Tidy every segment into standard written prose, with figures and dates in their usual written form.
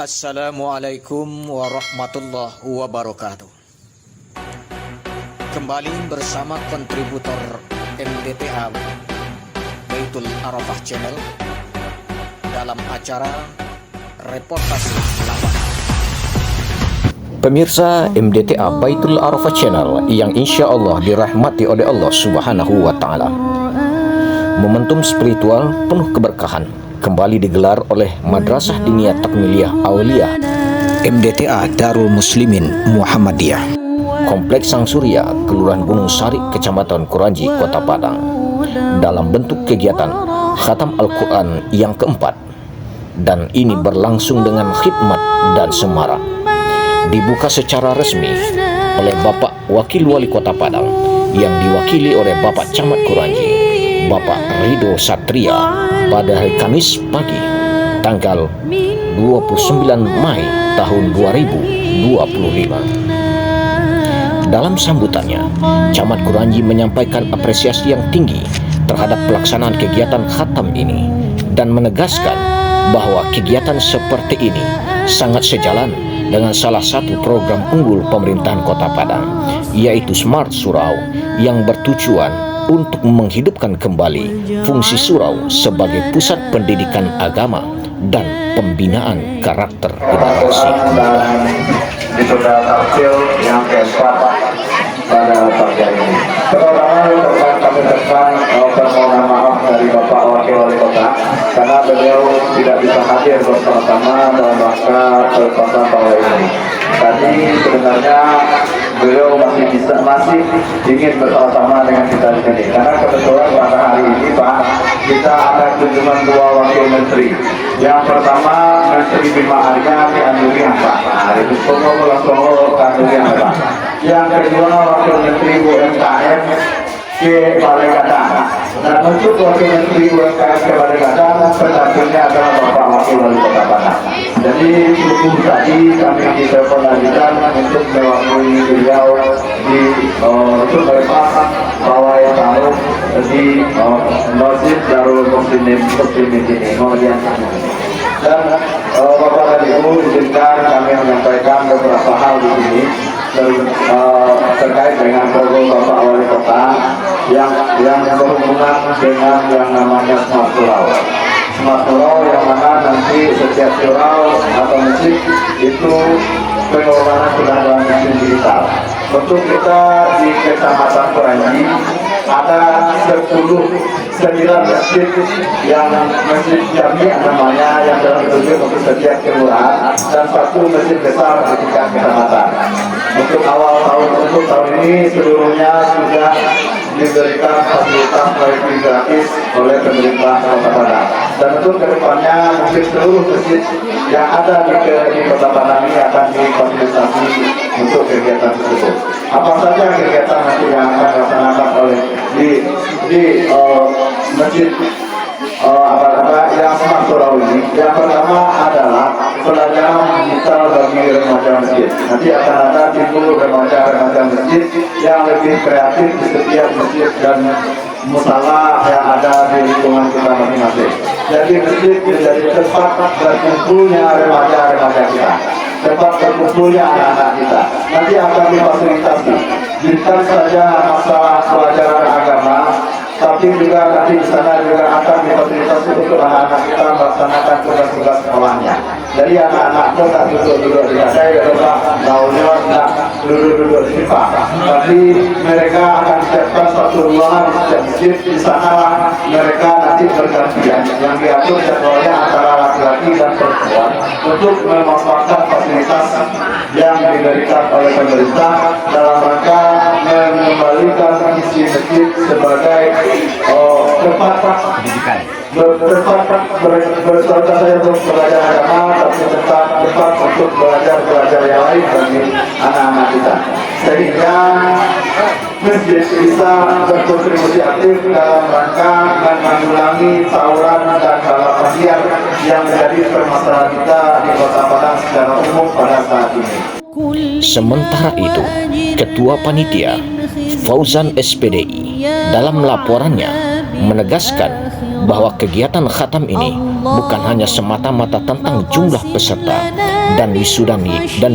Assalamualaikum warahmatullahi wabarakatuh. Kembali bersama kontributor MDTA Baitul Arafah Channel dalam acara Reportase Lapangan. Pemirsa MDTA Baitul Arafah Channel yang insya Allah dirahmati oleh Allah Subhanahu wa Ta'ala, momentum spiritual penuh keberkahan kembali digelar oleh Madrasah Diniyah Takmiliyah Aulia MDTA Darul Muslimin Muhammadiyah, Kompleks Sang Surya, Kelurahan Gunung Sari, Kecamatan Kuranji, Kota Padang, dalam bentuk kegiatan Khatam Al-Quran yang keempat, dan ini berlangsung dengan khidmat dan semarak. Dibuka secara resmi oleh Bapak Wakil Wali Kota Padang yang diwakili oleh Bapak Camat Kuranji, Bapak Ridho Satria, pada hari Kamis pagi tanggal 29 Mei tahun 2025. Dalam sambutannya, Camat Kuranji menyampaikan apresiasi yang tinggi terhadap pelaksanaan kegiatan khatam ini dan menegaskan bahwa kegiatan seperti ini sangat sejalan dengan salah satu program unggul pemerintahan Kota Padang, yaitu Smart Surau, yang bertujuan untuk menghidupkan kembali fungsi surau sebagai pusat pendidikan agama dan pembinaan karakter generasi muda. Sudah tampil yang keempat pada pagi ini. Pertama kami ucapkan permohonan maaf dari Bapak Wakil Wali Kota karena beliau tidak bisa hadir bersama-sama dalam rangka pelepasan pawai ini. Tadi sebenarnya beliau masih ingin bersama-sama dengan kita di sini karena kebetulan pada hari ini Pak, kita ada kunjungan dua wakil menteri. Yang pertama Menteri Bima Arya Andurian Pak, itu Songo Andurian Pak. Yang kedua Wakil Menteri UMKM ke Balai Gadang. Dan untuk Wakil Menteri UMKM ke Balai Gadang, pendampingnya adalah Bapak Wakil Wali Kota Padang. Jadi subuh tadi kami ditelepon untuk mewakili beliau untuk melepas pawai taruh di Masjid Darul Muslimin ini. Dan Bapak dan Ibu, izinkan kami menyampaikan beberapa hal di sini terkait dengan program Bapak Wali Kota yang berhubungan dengan yang namanya Smart Surau. Smart Surau yang mana nanti setiap surau atau masjid itu pengelolaan sudah dalam sistem digital. Untuk kita di Kecamatan Kuranji ada 9 masjid yang masjid jami namanya, yang dalam tujuan untuk setiap kelurahan, dan 1 masjid besar di tingkat kecamatan. Untuk tahun ini seluruhnya sudah diberikan fasilitas wifi gratis oleh pemerintah Kota Padang. Dan untuk kedepannya mungkin seluruh masjid yang ada di Kota Padang ini akan difasilitasi untuk kegiatan tersebut. Apa saja kegiatan nanti yang akan dilaksanakan oleh di masjid yang Smart Surau ini? Yang pertama adalah pelajaran digital bagi remaja masjid. Nanti akan ada timbul remaja masjid yang lebih kreatif di setiap masjid dan musala yang ada di lingkungan kita masing-masing. Jadi masjid menjadi tempat berkumpulnya remaja kita, tempat berkumpulnya anak-anak kita. Nanti akan difasilitasi bukan saja masa pelajaran agama, tapi juga nanti di sana juga akan difasilitasi untuk anak-anak kita melaksanakan tugas-tugas sekolahnya. Jadi anak-anak itu tak duduk-duduk di sana, gaulnya tak duduk-duduk di sini, tapi mereka akan disiapkan satu ruangan di setiap masjid. Di sana mereka nanti bergantian, yang diatur jadwalnya antara laki-laki dan perempuan untuk memanfaatkan fasilitas yang diberikan oleh pemerintah dalam rangka mengembalikan isi masjid sebagai tempat pendidikan, tempat saya untuk belajar agama, tapi tempat untuk belajar yang lain bagi anak-anak kita, sehingga masjid bisa berkontribusi aktif dalam rangka menanggulangi tawuran dan balapan liar yang menjadi permasalahan kita di Kota Padang secara umum pada saat ini. Sementara itu, Ketua Panitia Fauzan SPDI dalam laporannya menegaskan bahwa kegiatan khatam ini bukan hanya semata-mata tentang jumlah peserta dan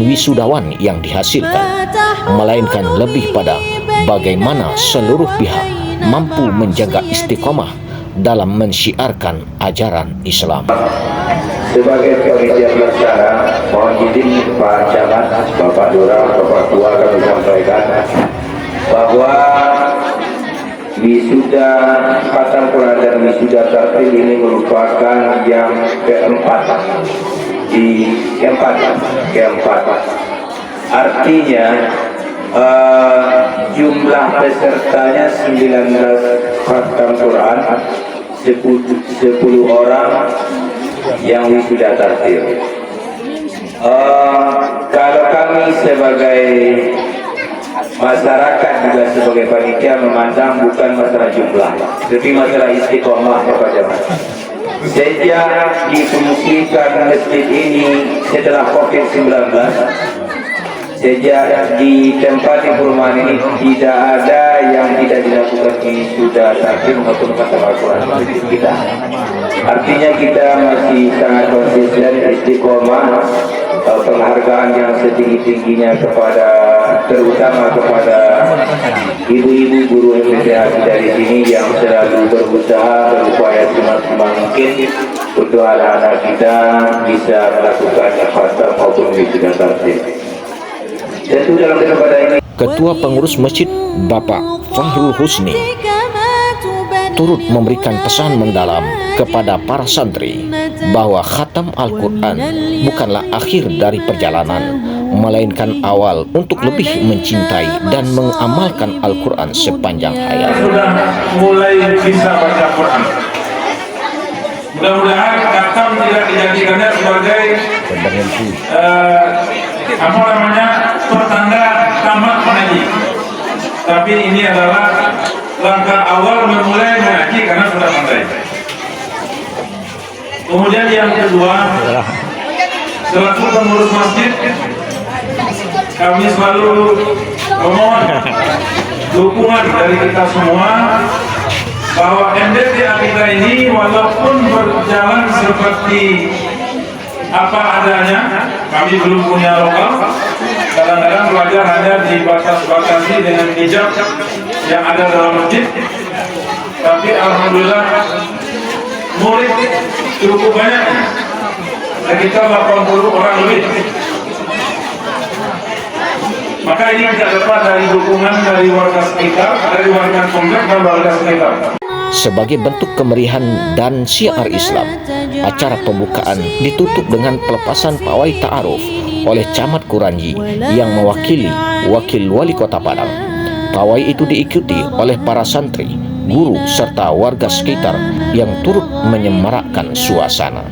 wisudawan yang dihasilkan, melainkan lebih pada bagaimana seluruh pihak mampu menjaga istiqomah dalam mensyiarkan ajaran Islam. Sebagai panitia pelaksana, mohon izin Pak Camat, Bapak Lurah, Bapak Tua kami sampaikan bahwa wisuda khatam Quran dan wisuda tartil ini merupakan yang keempat. Artinya jumlah pesertanya 19 khatam Quran, 10 orang yang wisuda tartil. Kalau kami sebagai masyarakat juga sebagai panitia memandang bukan masalah jumlah, tapi masalah istiqomah ya Pak Jamat. Sejak difungsikan masjid ini setelah COVID-19, sejak di tempat di perumahan ini tidak ada yang tidak dilakukan wisuda tartil maupun khatam Al-Quran masjid kita. Artinya kita masih sangat konsisten istiqomah, penghargaan yang setinggi-tingginya terutama kepada ibu-ibu guru MDTA kita di sini yang selalu berusaha berupaya semaksimal mungkin untuk anak-anak kita bisa melakukan khatam maupun wisuda tartil. Tentu dalam kesempatan ini Ketua Pengurus Masjid Bapak Fahrul Husni turut memberikan pesan mendalam kepada para santri bahwa khatam Al-Quran bukanlah akhir dari perjalanan, melainkan awal untuk lebih mencintai dan mengamalkan Al-Quran sepanjang hayat. Sudah mulai bisa baca Quran. Mudah-mudahan khatam tidak dijadikannya sebagai pertanda tamat mengaji, tapi ini adalah langkah awal memulai mengaji karena sudah pandai. Kemudian yang kedua, selaku pengurus masjid, kami selalu memohon dukungan dari kita semua bahwa MDTA kita ini walaupun berjalan seperti apa adanya, kami belum punya lokal. Kadang-kadang belajar hanya dibatas-batasi dengan hijab yang ada dalam masjid. Tapi alhamdulillah murid cukup banyak, sekitar 80 orang lebih. Maka ini tidak dapat dari dukungan dari warga sekitar, dari warga komplek dan warga sekitar. Sebagai bentuk kemeriahan dan syiar Islam, acara pembukaan ditutup dengan pelepasan pawai ta'aruf oleh Camat Kuranji yang mewakili Wakil Wali Kota Padang. Pawai itu diikuti oleh para santri, guru, serta warga sekitar yang turut menyemarakkan suasana.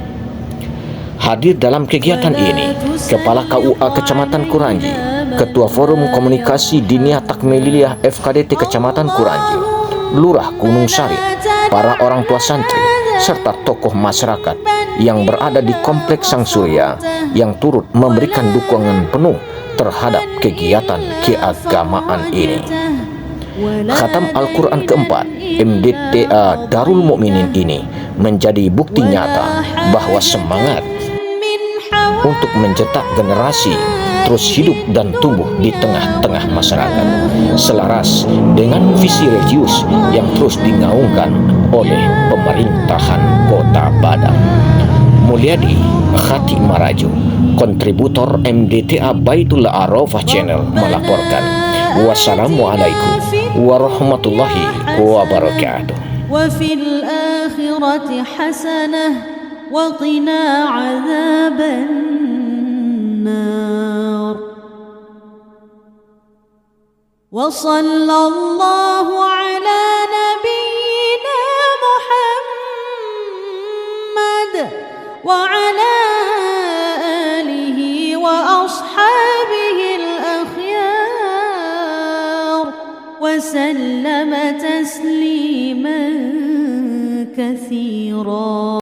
Hadir dalam kegiatan ini, Kepala KUA Kecamatan Kuranji, Ketua Forum Komunikasi Diniyah Takmiliyah FKDT Kecamatan Kuranji, Lurah Gunung Sari, para orang tua santri, serta tokoh masyarakat yang berada di Kompleks Sang Surya yang turut memberikan dukungan penuh terhadap kegiatan keagamaan ini. Khatam Al-Quran keempat MDTA Darul Mukminin ini menjadi bukti nyata bahwa semangat untuk mencetak generasi terus hidup dan tumbuh di tengah-tengah masyarakat, selaras dengan visi religius yang terus digaungkan oleh pemerintahan Kota Padang. Mulyadi Khati Marajo, kontributor MDTA Baitul Arafah Channel melaporkan. Wassalamualaikum warahmatullahi wabarakatuh. Wa fil akhirati hasanah wa qina adzaban nar. Wa sallallahu ala nabiyyina Muhammad wa ala alihi wa ashabihi al-akhyar wa sallama tasliman katsira.